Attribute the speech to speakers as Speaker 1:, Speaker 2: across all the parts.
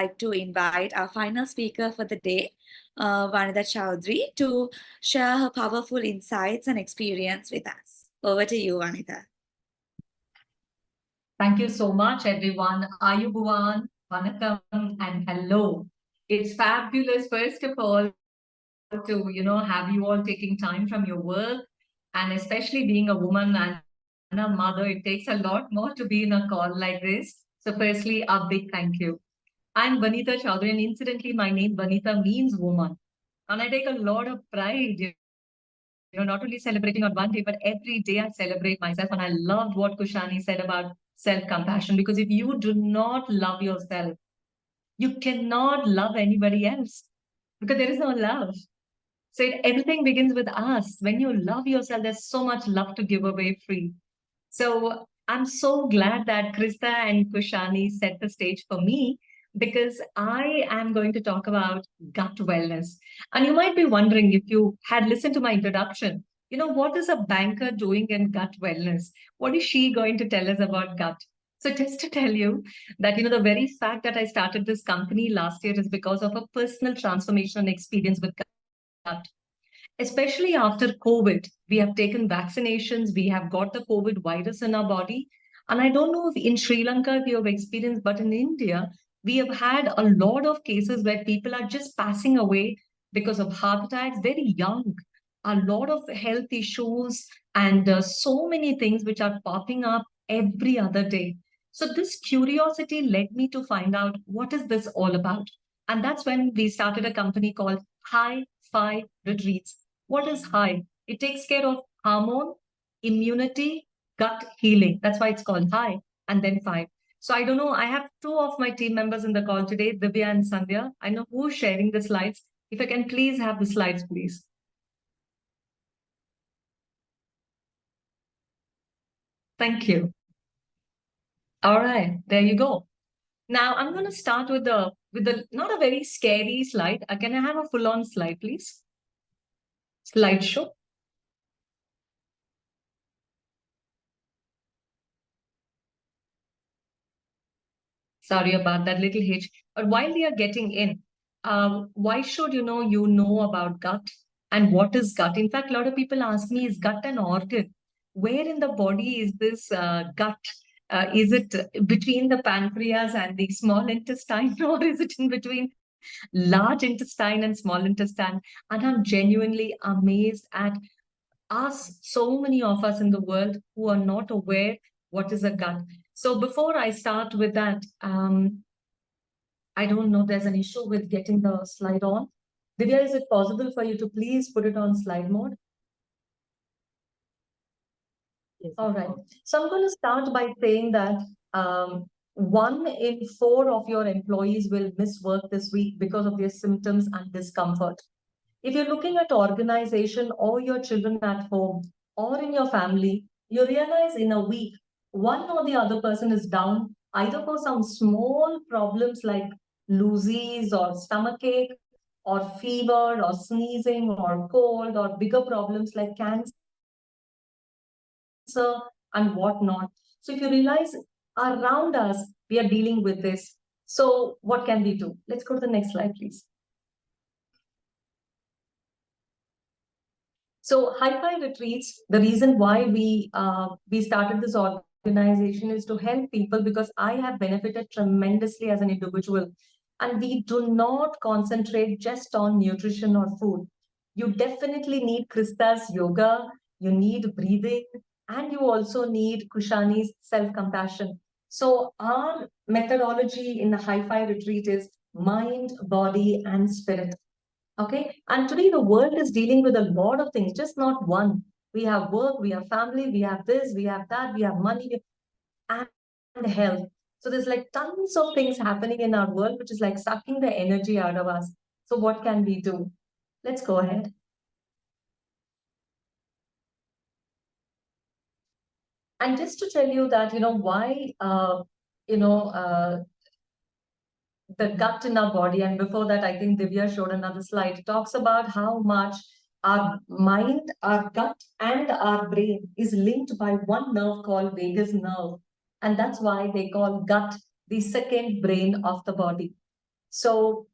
Speaker 1: like to invite our final speaker for the day, Vanitha Chowdhury, to share her powerful insights and experience with us. Over to you, Vanitha.
Speaker 2: Thank you so much, everyone. Ayubuvan, Vanakkam, and hello. It's fabulous, first of all, to have you all taking time from your work, and especially being a woman and a mother, it takes a lot more to be in a call like this. So, firstly, a big thank you. I'm Vanitha Chaudhary, and incidentally, my name Vanitha means woman. And I take a lot of pride, not only celebrating on one day, but every day I celebrate myself. And I loved what Kushani said about self-compassion, because if you do not love yourself, you cannot love anybody else because there is no love. So everything begins with us. When you love yourself, there's so much love to give away free. So I'm so glad that Krista and Kushani set the stage for me, because I am going to talk about gut wellness. And you might be wondering, if you had listened to my introduction, what is a banker doing in gut wellness? What is she going to tell us about gut? So just to tell you that, the very fact that I started this company last year is because of a personal transformation experience with gut. Especially after COVID, we have taken vaccinations, we have got the COVID virus in our body. And I don't know if in Sri Lanka if you have experienced, but in India, we have had a lot of cases where people are just passing away because of heart attacks, very young. A lot of health issues and so many things which are popping up every other day. So this curiosity led me to find out what is this all about. And that's when we started a company called Hi-Fi Retreats. What is high? It takes care of hormone, immunity, gut healing. That's why it's called high. And then five. So I don't know. I have two of my team members in the call today, Divya and Sandhya. I know who's sharing the slides. If I can please have the slides, please. Thank you. All right, there you go. Now I'm going to start with the not a very scary slide. Can I have a full-on slide, please? Slideshow. Sorry about that little hitch. But while we are getting in, why should you know about gut and what is gut? In fact, a lot of people ask me, is gut an organ? Where in the body is this gut? Is it between the pancreas and the small intestine, or is it in between large intestine and small intestine? And I'm genuinely amazed at us, so many of us in the world who are not aware what is a gut. So before I start with that, I don't know, there's an issue with getting the slide on. Divya, is it possible for you to please put it on slide mode? Yes. All right. So I'm going to start by saying that 1 in 4 of your employees will miss work this week because of their symptoms and discomfort. If you're looking at organization or your children at home or in your family, you realize in a week, one or the other person is down either for some small problems like loosies or stomachache or fever or sneezing or cold, or bigger problems like cancer and whatnot. So if you realize around us, we are dealing with this. So what can we do? Let's go to the next slide, please. So Hi-Fi Retreats, the reason why we started this organization is to help people, because I have benefited tremendously as an individual. And we do not concentrate just on nutrition or food. You definitely need Krista's yoga, you need breathing, and you also need Kushani's self-compassion. So our methodology in the Hi-Fi Retreat is mind, body, and spirit. Okay. And today the world is dealing with a lot of things, just not one. We have work, we have family, we have this, we have that, we have money and health. So there's like tons of things happening in our world, which is like sucking the energy out of us. So what can we do? Let's go ahead. And just to tell you that, why, you know, uh, the gut in our body. And before that, I think Divya showed another slide. It talks about how much our mind, our gut, and our brain is linked by one nerve called vagus nerve. And that's why they call gut the second brain of the body. So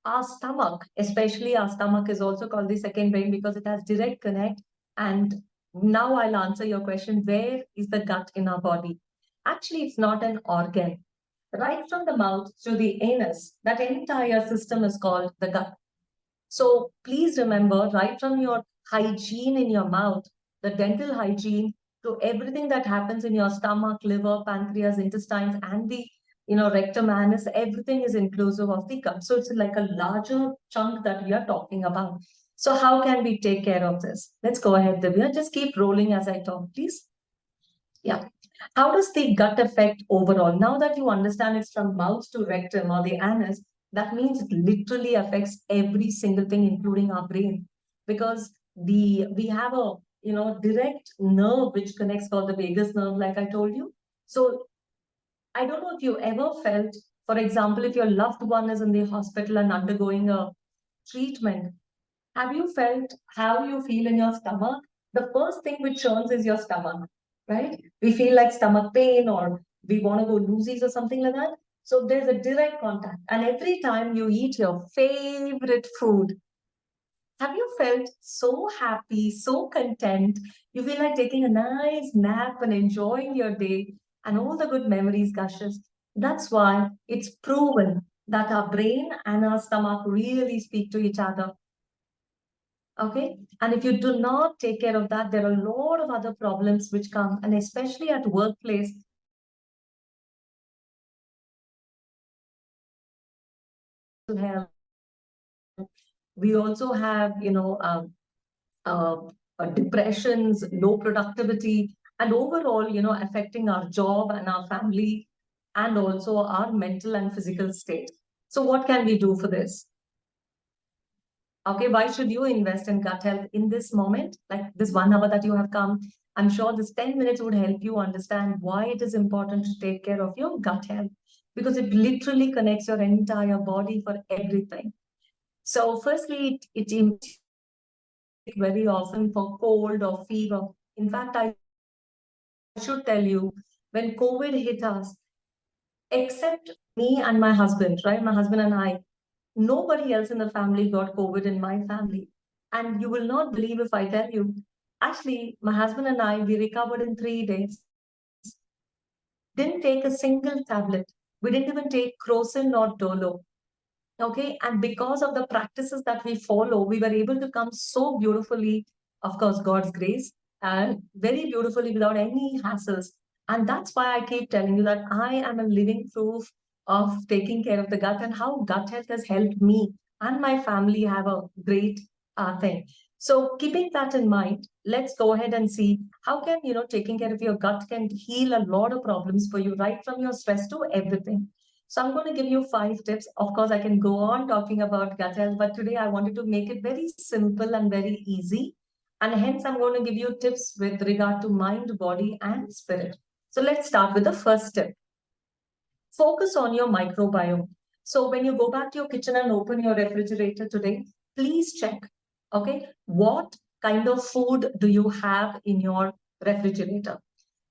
Speaker 2: our stomach, especially our stomach, is also called the second brain because it has direct connect. And now I'll answer your question, where is the gut in our body? Actually, it's not an organ. Right from the mouth to the anus, that entire system is called the gut. So please remember, right from your hygiene in your mouth, the dental hygiene, to everything that happens in your stomach, liver, pancreas, intestines, and the rectum, anus, everything is inclusive of the gut. So it's like a larger chunk that we are talking about. So how can we take care of this? Let's go ahead, Divya. Just keep rolling as I talk, please. Yeah. How does the gut affect overall? Now that you understand it's from mouth to rectum or the anus, that means it literally affects every single thing, including our brain, because we have a direct nerve which connects for the vagus nerve, like I told you. So I don't know if you ever felt, for example, if your loved one is in the hospital and undergoing a treatment, have you felt how you feel in your stomach? The first thing which churns is your stomach, right? We feel like stomach pain or we want to go loosies or something like that. So there's a direct contact. And every time you eat your favorite food, have you felt so happy, so content? You feel like taking a nice nap and enjoying your day and all the good memories gushes. That's why it's proven that our brain and our stomach really speak to each other. Okay. And if you do not take care of that, there are a lot of other problems which come, and especially at workplace, health. We also have, uh, depressions, low productivity, and overall, affecting our job and our family, and also our mental and physical state. So what can we do for this? Okay, why should you invest in gut health in this moment, like this 1 hour that you have come? I'm sure this 10 minutes would help you understand why it is important to take care of your gut health, because it literally connects your entire body for everything. So, firstly, it impacts very often for cold or fever. In fact, I should tell you, when COVID hit us, except me and my husband, right? My husband and I, nobody else in the family got COVID in my family. And you will not believe if I tell you, actually, my husband and I, we recovered in 3 days. Didn't take a single tablet. We didn't even take Crocin or Dolo. Okay. And because of the practices that we follow, we were able to come so beautifully, of course, God's grace, and very beautifully without any hassles. And that's why I keep telling you that I am a living proof of taking care of the gut and how gut health has helped me and my family have a great thing. So keeping that in mind, let's go ahead and see how can, taking care of your gut can heal a lot of problems for you, right from your stress to everything. So I'm going to give you 5 tips. Of course, I can go on talking about gut health, but today I wanted to make it very simple and very easy. And hence, I'm going to give you tips with regard to mind, body, and spirit. So let's start with the first tip. Focus on your microbiome. So when you go back to your kitchen and open your refrigerator today, please check, okay, what kind of food do you have in your refrigerator?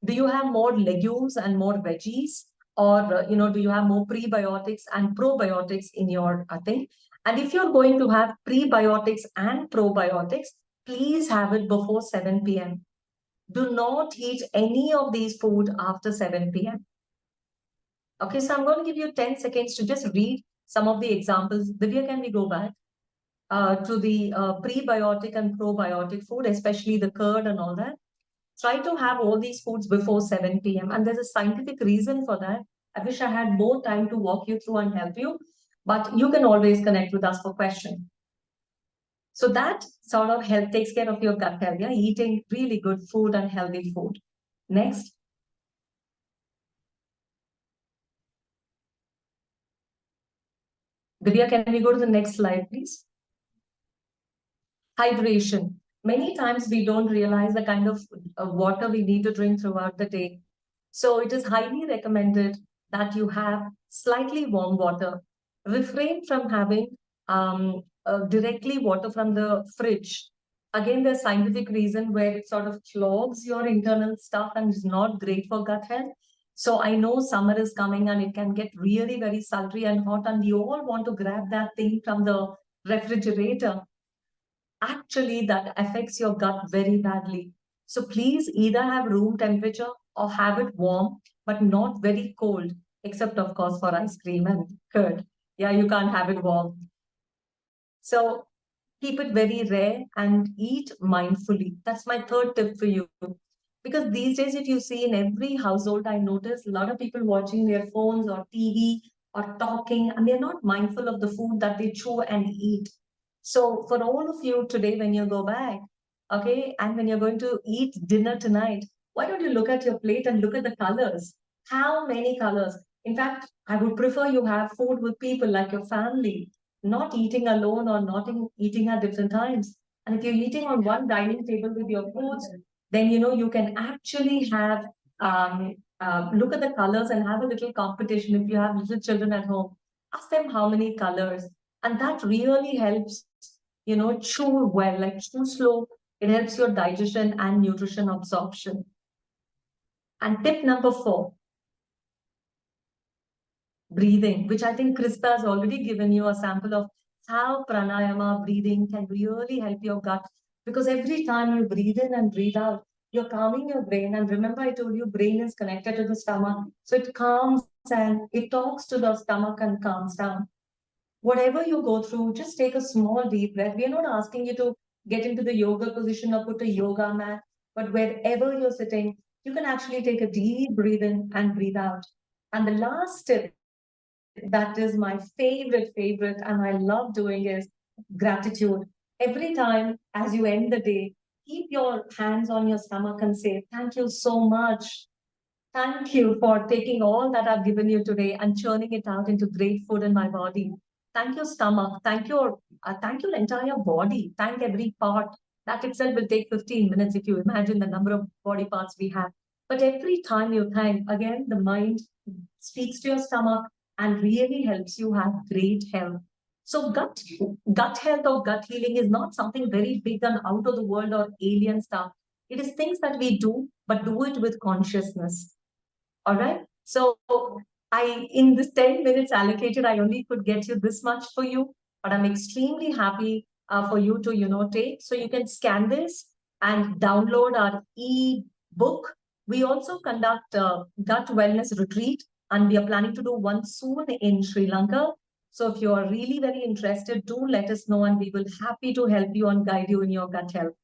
Speaker 2: Do you have more legumes and more veggies, or do you have more prebiotics and probiotics in your thing? And if you're going to have prebiotics and probiotics, please have it before 7 p.m. Do not eat any of these food after 7 p.m. Okay, so I'm going to give you 10 seconds to just read some of the examples. Divya, can we go back to the prebiotic and probiotic food, especially the curd and all that? Try to have all these foods before 7 p.m. And there's a scientific reason for that. I wish I had more time to walk you through and help you, but you can always connect with us for questions. So that sort of help takes care of your gut health, yeah? Eating really good food and healthy food. Next. Divya, can we go to the next slide, please? Hydration. Many times we don't realize the kind of water we need to drink throughout the day. So it is highly recommended that you have slightly warm water. Refrain from having directly water from the fridge. Again, there's scientific reason where it sort of clogs your internal stuff and is not great for gut health. So I know summer is coming and it can get really very sultry and hot, and we all want to grab that thing from the refrigerator. Actually, that affects your gut very badly. So please either have room temperature or have it warm, but not very cold, except of course for ice cream and curd. Yeah, you can't have it warm. So keep it very rare and eat mindfully. That's my third tip for you. Because these days, if you see in every household, I notice a lot of people watching their phones or TV or talking, and they're not mindful of the food that they chew and eat. So, for all of you today, when you go back, okay, and when you're going to eat dinner tonight, why don't you look at your plate and look at the colors? How many colors? In fact, I would prefer you have food with people like your family, not eating alone or not eating at different times. And if you're eating on one dining table with your foods, then you can actually have look at the colors and have a little competition. If you have little children at home, ask them how many colors, and that really helps chew well, like chew slow. It helps your digestion and nutrition absorption. And tip number 4, breathing, which I think Krista has already given you a sample of how pranayama breathing can really help your gut. Because every time you breathe in and breathe out, you're calming your brain. And remember, I told you brain is connected to the stomach. So it calms and it talks to the stomach and calms down. Whatever you go through, just take a small deep breath. We are not asking you to get into the yoga position or put a yoga mat, but wherever you're sitting, you can actually take a deep breathe in and breathe out. And the last tip that is my favorite, and I love doing is gratitude. Every time as you end the day, keep your hands on your stomach and say, "Thank you so much. Thank you for taking all that I've given you today and churning it out into great food in my body. Thank you, stomach. Thank your entire body. Thank every part. That itself will take 15 minutes if you imagine the number of body parts we have. But every time you thank, again, the mind speaks to your stomach and really helps you have great health. So gut health or gut healing is not something very big and out of the world or alien stuff. It is things that we do, but do it with consciousness. All right. So in this 10 minutes allocated, I only could get you this much for you, but I'm extremely happy for you to, take. So you can scan this and download our e-book. We also conduct a gut wellness retreat, and we are planning to do one soon in Sri Lanka. So if you are really very interested, do let us know, and we will happy to help you and guide you in your gut health.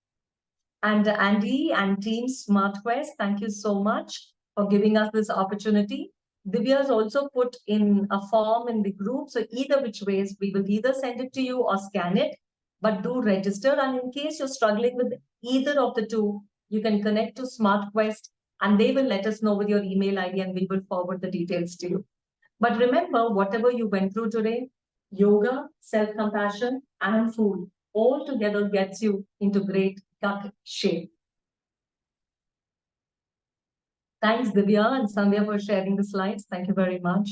Speaker 2: And Andy and Team SmartQuest, thank you so much for giving us this opportunity. Divya has also put in a form in the group. So either which ways, we will either send it to you or scan it, but do register. And in case you're struggling with either of the two, you can connect to SmartQuest and they will let us know with your email ID and we will forward the details to you. But remember, whatever you went through today, yoga, self-compassion, and food all together gets you into great gut shape. Thanks, Divya and Sandhya, for sharing the slides. Thank you very much.